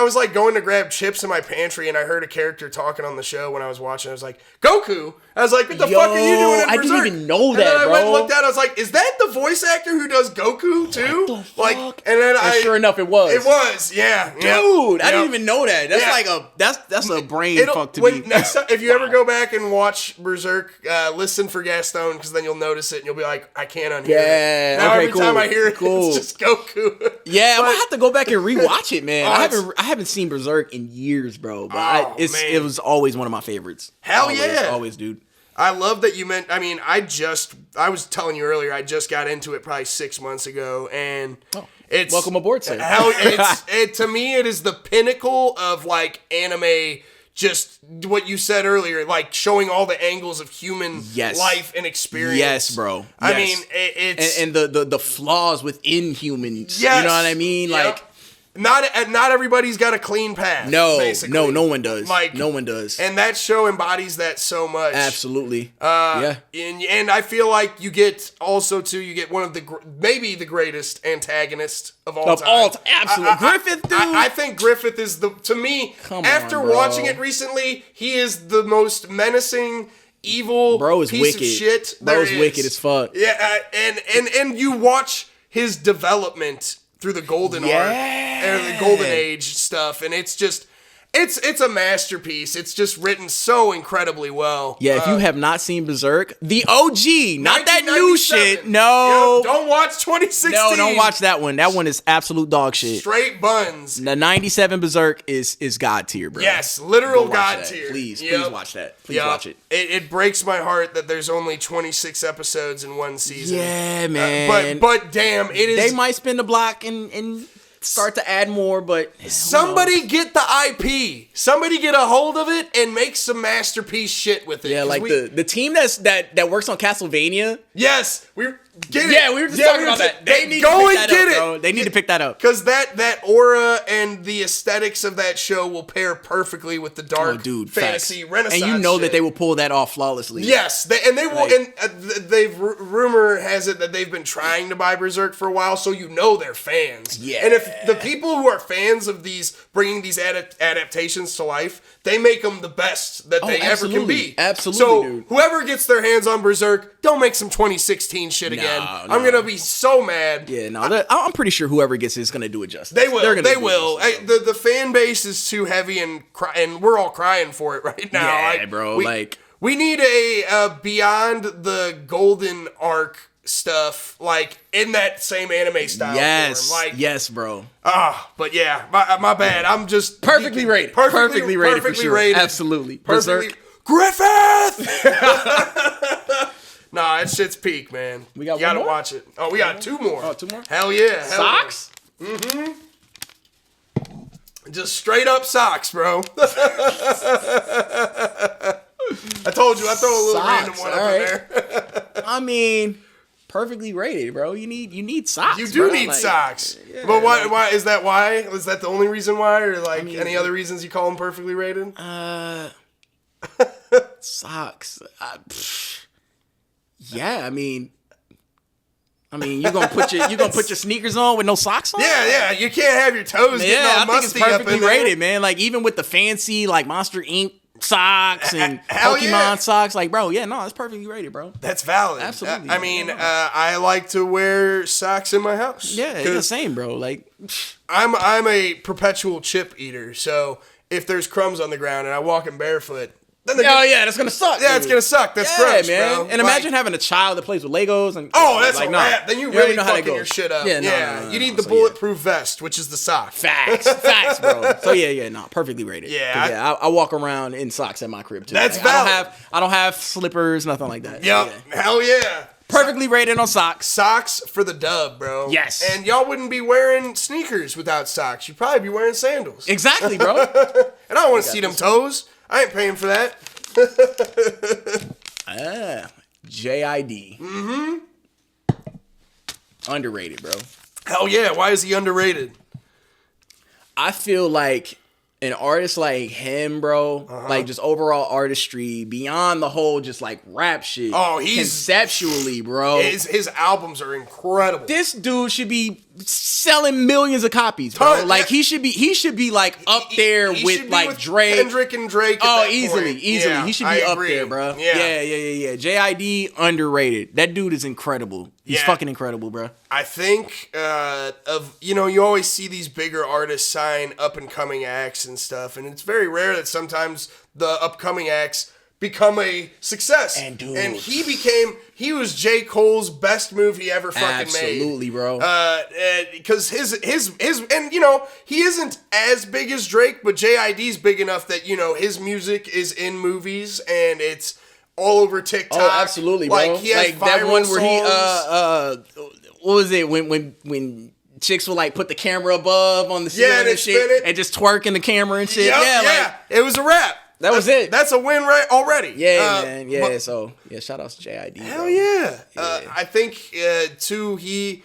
was like going to grab chips in my pantry, and I heard a character talking on the show when I was watching. I was like, Goku. I was like, what the fuck are you doing in Berserk? I didn't even know that, and then I went and bro. looked at it. I was like, is that the voice actor who does Goku too? What the fuck? Like, and then sure enough, it was. It was, yeah. Dude, I didn't Yep. even know that. That's Yeah. like that's a brain fuck to me. Next time, if you ever go back and watch Berserk, listen for Gaston, because then you'll notice it and you'll be like, I can't unhear Yeah, it. Now okay, every cool, time I hear it, cool. it's just Goku. Yeah, I'm But- gonna have to go back and rewatch it, man. Oh, I haven't seen Berserk in years, bro. But man. it was always one of my favorites. Hell always, yeah. always, dude. I love that you meant. I mean, I was telling you earlier. I just got into it probably 6 months ago, and it's welcome aboard, sir. To me, it is the pinnacle of like anime. Just what you said earlier, like showing all the angles of human life and experience. Yes, bro. I mean, it's and the flaws within humans. Yes. You know what I mean? Yep. Like. Not everybody's got a clean path. No, basically. no one does. Like, no one does. And that show embodies that so much. Absolutely. Yeah. And I feel like you get one of maybe the greatest antagonist of all time. Absolutely. Griffith, dude. I think Griffith is to me, after watching it recently, he is the most menacing evil Bro is piece wicked. of shit Bro there is wicked as fuck. Yeah, and you watch his development through the golden arc and the golden age stuff, and it's just it's a masterpiece. It's just written so incredibly well. Yeah, if you have not seen Berserk, the OG, not that new 1997. shit. No. Yep, don't watch 2016. No, don't watch that one. That one is absolute dog shit. Straight buns. The 97 Berserk is God tier, bro. Yes, literal Go watch god that. tier. Please Yep. watch that. Please Yep. watch it. It breaks my heart that there's only 26 episodes in one season. Yeah, man. But damn, it is. They might spin the block and start to add more, but Somebody get the IP. Somebody get a hold of it and make some masterpiece shit with it. yeah, 'Cause like the team that works on Castlevania. Yes, we get it. Yeah, we were just talking about that. They need to pick that up, bro. They need to pick that up. Because that aura and the aesthetics of that show will pair perfectly with the dark Oh, dude, fantasy facts. renaissance. And you know shit. that they will pull that off flawlessly. Yes, they will, Like- and they've rumor has it that they've been trying to buy Berserk for a while, so you know they're fans. Yeah. And if the people who are fans of these bringing these adaptations to life, they make them the best that they ever can absolutely. be. Absolutely, So dude. whoever gets their hands on Berserk, don't make some 2016 shit again. I'm gonna be so mad. Yeah, no, I'm pretty sure whoever gets it is gonna do it justice. They will. They're gonna They do it will. justice, The fan base is too heavy and we're all crying for it right now. Yeah, bro, We need a beyond the golden arc stuff, like in that same anime style. Yes, form. Like, yes, bro. but yeah, my bad. I'm just Perfectly rated. Perfectly rated for sure. Absolutely. Perfectly. Berserk. Griffith. Nah, that shit's peak, man. We got you gotta one more? watch it. Oh, we got two more. Oh, two more? Hell yeah. Hell yeah. Socks? Just straight up socks, bro. I told you, I throw a little Socks, random one up alright. in there. I mean, perfectly rated, bro. You need socks. You do bro. need Like, socks. yeah, But why? like- Why is that? Why is that the only reason why, or like mean- any other reasons you call them perfectly rated? Socks. Yeah, I mean, you gonna put your sneakers on with no socks on? Yeah, you can't have your toes getting Yeah, all I think it's musty up perfectly in there. rated, man. Like even with the fancy like Monster Inc. socks and Hell Pokemon yeah. socks, like bro, yeah, no, it's perfectly rated, bro. That's valid. Absolutely. I mean, I like to wear socks in my house. Yeah, yeah, same, bro. Like, I'm a perpetual chip eater, so if there's crumbs on the ground and I walk in barefoot, then oh yeah, that's gonna suck. yeah, it's dude. gonna suck. That's Yeah, gross, man. bro. And Like, imagine having a child that plays with Legos and oh, that's like, a nah. wrap. Then you don't really know how that fucking your goes. shit up. Yeah, Yeah, no, you need so, the bulletproof vest, which is the sock. Facts, bro. So yeah, no, perfectly rated. Yeah, 'Cause, I walk around in socks at my crib too. That's Like, valid. I don't have slippers, nothing like that. Yep. Yeah. Hell yeah. Perfectly rated on socks. Socks for the dub, bro. Yes. And y'all wouldn't be wearing sneakers without socks. You'd probably be wearing sandals. Exactly, bro. And I don't want to see them toes. I ain't paying for that. JID. Underrated, bro. Hell yeah. Why is he underrated? I feel like an artist like him, bro, like just overall artistry beyond the whole just like rap shit. Oh, he's- conceptually, bro. His albums are incredible. This dude should be selling millions of copies, bro. Ton, Like yeah. he should be like up there He with should be like with Drake. Kendrick and Drake. At Oh, that easily. point. Yeah, he should be I up agree. there, bro. Yeah. Yeah. JID underrated. That dude is incredible. He's Yeah. fucking incredible, bro. I think you always see these bigger artists sign up and coming acts and stuff, and it's very rare that sometimes the upcoming acts become a success. And dude. He was J. Cole's best move he ever fucking made. Absolutely, bro. Because his and he isn't as big as Drake, but JID's big enough that his music is in movies and it's all over TikTok. Oh, absolutely, bro. Like he has like that viral one where songs. what was it when chicks will like put the camera above on the ceiling and they and shit spin it. and just twerk in the camera and shit. Yep, yeah, like it was a wrap. That was it. That's a win right already. yeah, man. Yeah, but- so yeah, shout outs to JID. Hell bro. yeah. I think too he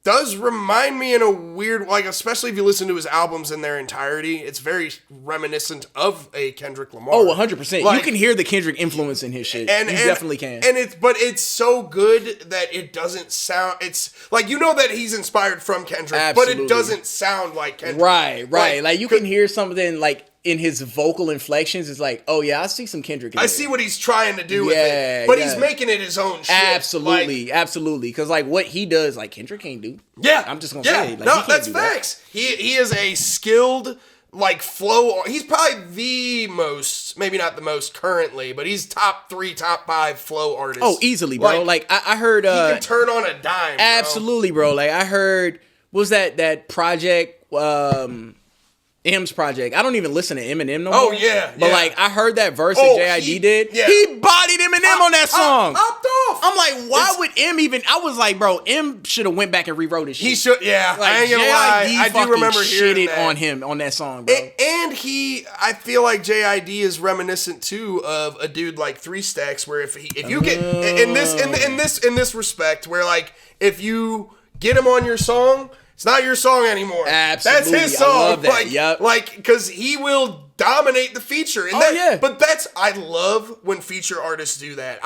does remind me in a weird, like, especially if you listen to his albums in their entirety, it's very reminiscent of a Kendrick Lamar. Oh, 100%. Like- You can hear the Kendrick influence in his shit. And, You and- definitely can. but it's so good that it doesn't sound. It's like that he's inspired from Kendrick, but Absolutely. it doesn't sound like Kendrick. Right. Like you can hear something like in his vocal inflections is like, oh yeah, I see some Kendrick in I there. see what he's trying to do with Yeah, it, but yeah. he's making it his own shit. Absolutely, absolutely. Because like what he does, like Kendrick can't do. Yeah, I'm just gonna yeah. say, like, no, he can't that's do that. facts. He is a skilled like flow. He's probably the most, maybe not the most currently, but he's top 3, top 5 flow artist. Oh, easily, bro. Like I heard. he can turn on a dime. Bro. Absolutely, bro. Like I heard, what was that project? M's project. I don't even listen to Eminem no more. Oh, yeah, But yeah. like I heard that verse Oh, that JID he- did. yeah. He bodied Eminem on that song. Popped off. I'm like, why It's- would M even? I was like, bro, M should have went back and rewrote his shit. He should. Yeah, Like I ain't gonna lie. JID I do fucking remember hearing shitted that. on him on that song, bro. And I feel like JID is reminiscent too of a dude like 3 Stacks, where if you get in this respect, where like if you get him on your song, it's not your song anymore. Absolutely. That's his I song. love that. Yep. Like because he will dominate the feature. And yeah. But I love when feature artists do that.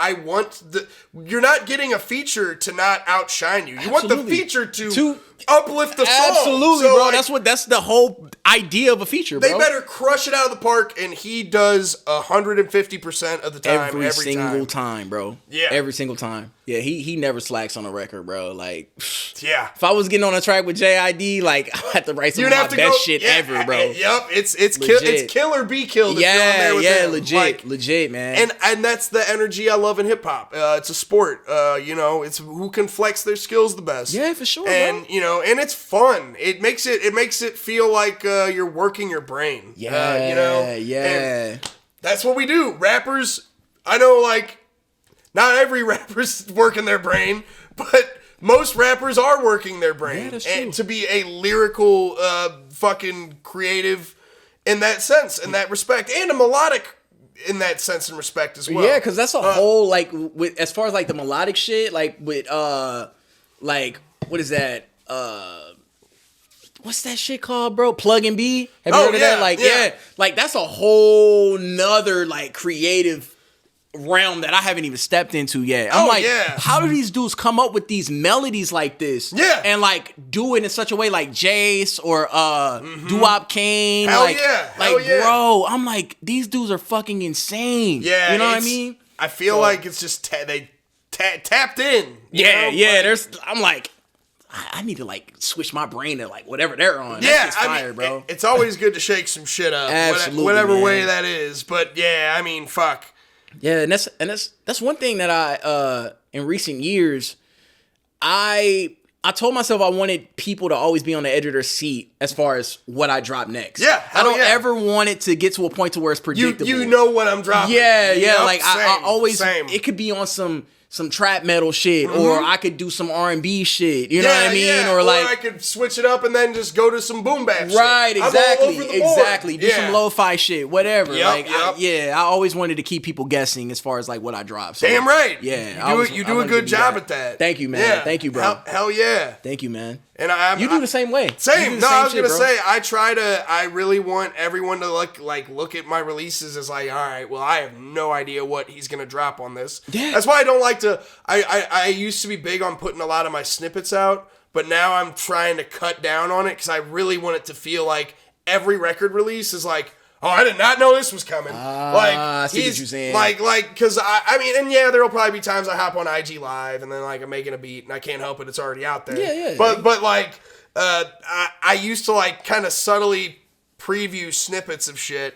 You're not getting a feature to not outshine you. You want the Absolutely. feature to uplift the song. Absolutely, So, bro. like, That's the whole idea of a feature, bro. they better crush it out of the park, and he does 150% of the time, every single time. time, bro. Yeah. Every single time. Yeah, he never slacks on a record, bro. Like, Yeah, if I was getting on a track with JID, like, I had to write some you'd of my have to best go. shit Yeah, ever, bro. Yep, it's Legit. kill or be killed. If you're on there with him. legit, Like, legit, man. and that's the energy I love in hip hop. It's a sport. It's who can flex their skills the best. Yeah, for sure, And bro. and it's fun. It makes it feel like you're working your brain. yeah, yeah. And that's what we do. Rappers, I know, like, not every rapper's working their brain, but most rappers are working their brain. Yeah, that's and true. to be a lyrical, fucking creative in that sense, in that respect, and a melodic in that sense and respect as well. Yeah, because that's a whole, like, with as far as, like, the melodic shit, like, with, like, what is that? What's that shit called, bro? Plug and B? Have you Oh, heard of yeah, that? Like, yeah. like, that's a whole nother, like, creative realm that I haven't even stepped into yet. I'm like, yeah. how do these dudes come up with these melodies like this? Yeah. And, like, do it in such a way like Jace or Doo-Wop Kane. Hell like, yeah, like, hell yeah. bro, I'm like, these dudes are fucking insane. Yeah, You know what I it's- mean? I feel like it's just they tapped in. you Yeah, know? yeah. Like, I'm like, I need to like switch my brain to like whatever they're on. yeah, That's fire, bro. It's always good to shake some shit up, Absolutely, whatever man. way that is. But yeah, I mean, fuck. Yeah, and that's one thing that I in recent years, I told myself I wanted people to always be on the edge of their seat as far as what I drop next. Yeah, I don't hell yeah. ever want it to get to a point to where it's predictable. You know what I'm dropping. Yeah, yeah. Yep, Like I same, always, same. it could be on some trap metal shit, or I could do some R&B shit. You know what I mean? Yeah. Or like I could switch it up and then just go to some boom bap shit. right, I'm all exactly, over the board. exactly. Do Yeah. some lo-fi shit, whatever. Yep, like, yep. I always wanted to keep people guessing as far as like what I drop. So, Damn right. Yeah, You do a good job at that. Thank you, man. Yeah. Thank you, bro. Hell yeah. Thank you, man. And You do the same way. You do Same. the No, same I was shit, gonna bro. say I really want everyone to look at my releases as like, all right, well, I have no idea what he's gonna drop on this. Yeah. That's why I don't like to. I used to be big on putting a lot of my snippets out, but now I'm trying to cut down on it because I really want it to feel like every record release is like, oh, I did not know this was coming. I see what you're saying. Like, because I mean, and yeah, there'll probably be times I hop on IG Live and then like I'm making a beat and I can't help it, it's already out there. Yeah. But like, I used to like kind of subtly preview snippets of shit,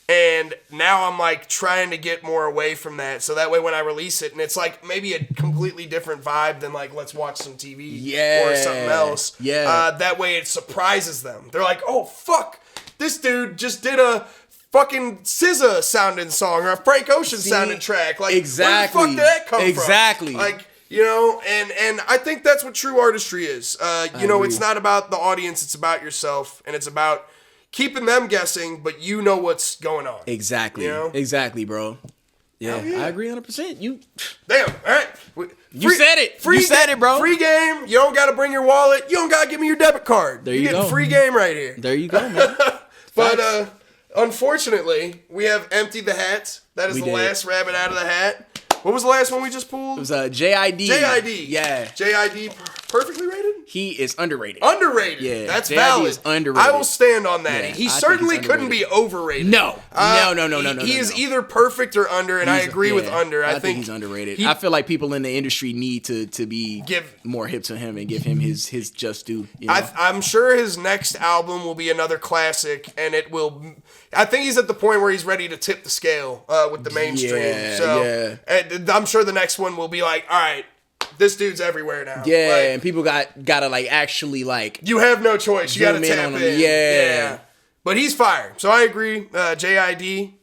and now I'm like trying to get more away from that, so that way when I release it and it's like maybe a completely different vibe than like let's watch some TV or something else. Yeah. That way it surprises them. They're like, oh fuck, this dude just did a fucking SZA sounding song or a Frank Ocean sounding track. Like, exactly. where the fuck did that come Exactly. from? Like, you know, and I think that's what true artistry is. You know, agree. it's not about the audience, it's about yourself, and it's about keeping them guessing, but you know what's going on. Exactly. You know? Exactly, bro. Yeah, Hell yeah. I agree 100%. Damn, all right. You said it. You said it, bro. Free game. You don't got to bring your wallet. You don't got to give me your debit card. There You're you getting go. free game right here. There you go, man. But unfortunately, we have emptied the hat. That is We the did. last rabbit out of the hat. What was the last one we just pulled? It was JID. JID. Yeah. JID perfectly rated? He is underrated. Underrated. Yeah, That's JID valid. is underrated. I will stand on that. Yeah, He I think certainly he's couldn't be underrated. overrated. No. No. He is either perfect or under, and I agree with under. I think he's underrated. he- I feel like people in the industry need to be Give- more hip to him and give him his just due. You know? I'm sure his next album will be another classic, and it will. I think he's at the point where he's ready to tip the scale with the mainstream. Yeah, So and I'm sure the next one will be like, all right, this dude's everywhere now. yeah, Like, and people gotta like actually like you have no choice. You got to zoom in tap on in. him. Yeah. But he's fire. So I agree. JID,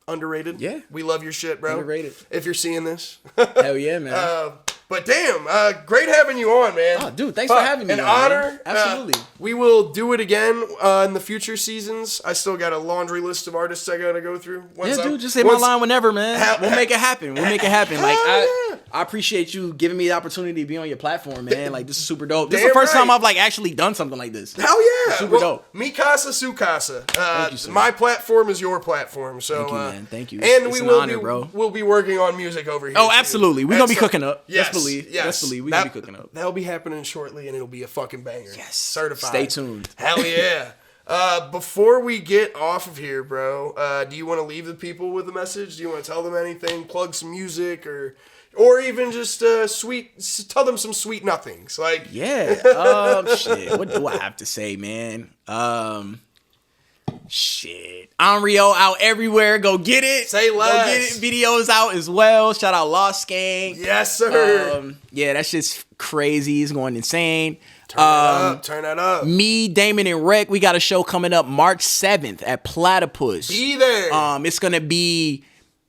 underrated. Yeah. We love your shit, bro. Underrated. If you're seeing this. hell yeah, man. But damn, great having you on, man. Oh, dude, thanks for having me An on, honor. man. Absolutely. We will do it again in the future seasons. I still got a laundry list of artists I got to go through. Yeah, dude, just hit my line whenever, man. We'll make it happen. Like, Hell yeah. I appreciate you giving me the opportunity to be on your platform, man. Like, this is super dope. This is Damn the first time right. I've, like, actually done something like this. Hell yeah. Super dope. Mi casa, su casa. you, sir. My platform is your platform. So, Thank you, man. Thank you. And It's we an will honor, be, bro. we'll be working on music over here. Oh, too. absolutely. We're going to be cooking up. Yes. Best believe. Yes. Best believe. We're going to be cooking up. That'll be happening shortly, and it'll be a fucking banger. Yes. Certified. Stay tuned. Hell yeah. Before we get off of here, bro, do you want to leave the people with a message? Do you want to tell them anything? Plug some music or even just tell them some sweet nothings. Like, Yeah. Shit. What do I have to say, man? Shit. Onryo out everywhere. Go get it. Say less. Go get it. Videos out as well. Shout out Lost Gang. yes, sir. Yeah, that shit's crazy. It's going insane. Turn that up. Me, Damon, and Rec, we got a show coming up March 7th at Platypus. Be there. It's gonna be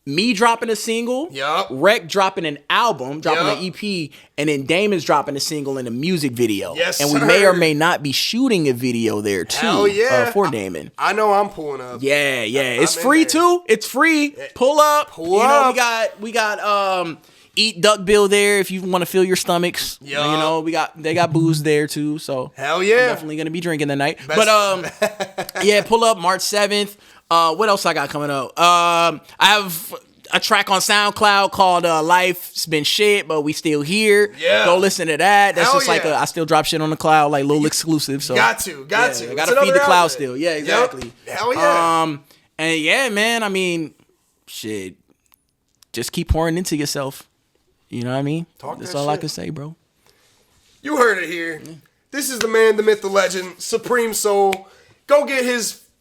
me dropping a single, Yup. Rec dropping an album, dropping Yup. an EP, and then Damon's dropping a single and a music video. Yes, and we sir. may or may not be shooting a video there too. Hell yeah. For Damon. I know I'm pulling up. Yeah. It's in free there. too. It's free. Pull up. Pull you know, up. we got Eat Duck Bill there if you want to fill your stomachs. Yup. You know, they got booze there too. So Hell yeah. I'm definitely gonna be drinking tonight. But yeah, pull up March 7th. What else I got coming up? I have a track on SoundCloud called Life's Been Shit, but we still here. Yeah. Go listen to that. That's Hell just like yeah. I still drop shit on the cloud, like little exclusive. So Got to. I It's gotta another feed the cloud outlet. still. Yeah, Yup. exactly. Hell yeah. And yeah, man, I mean, shit. Just keep pouring into yourself. You know what I mean? Talk That's that all I shit. can say, bro. You heard it here. This is the man, the myth, the legend, Supreme Soul. Go get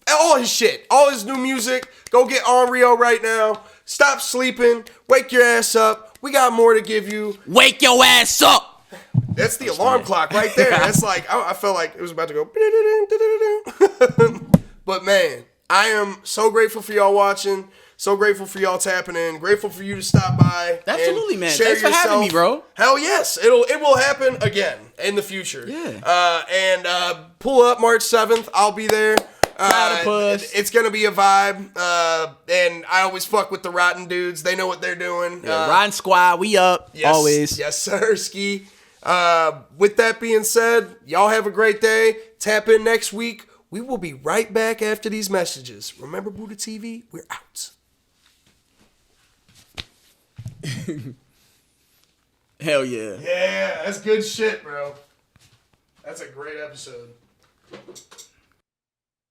all his shit, all his new music. Go get Onryo right now. Stop sleeping. Wake your ass up. We got more to give you. Wake your ass up. That's the alarm clock right there. That's like, I felt like it was about to go. But man, I am so grateful for y'all watching. So grateful for y'all tapping in. Grateful for you to stop by. and Absolutely, man. share Thanks for having yourself. me, bro. Hell yes. It will happen again in the future. Yeah. And pull up March 7th. I'll be there. Platypus. It's gonna be a vibe. And I always fuck with the Rotten dudes. They know what they're doing. Riding Squad, we up. Yes, Always. Yes, sir, Ski. With that being said, y'all have a great day. Tap in next week. We will be right back after these messages. Remember Buddha TV? We're out. Hell yeah. Yeah, that's good shit, bro. That's a great episode.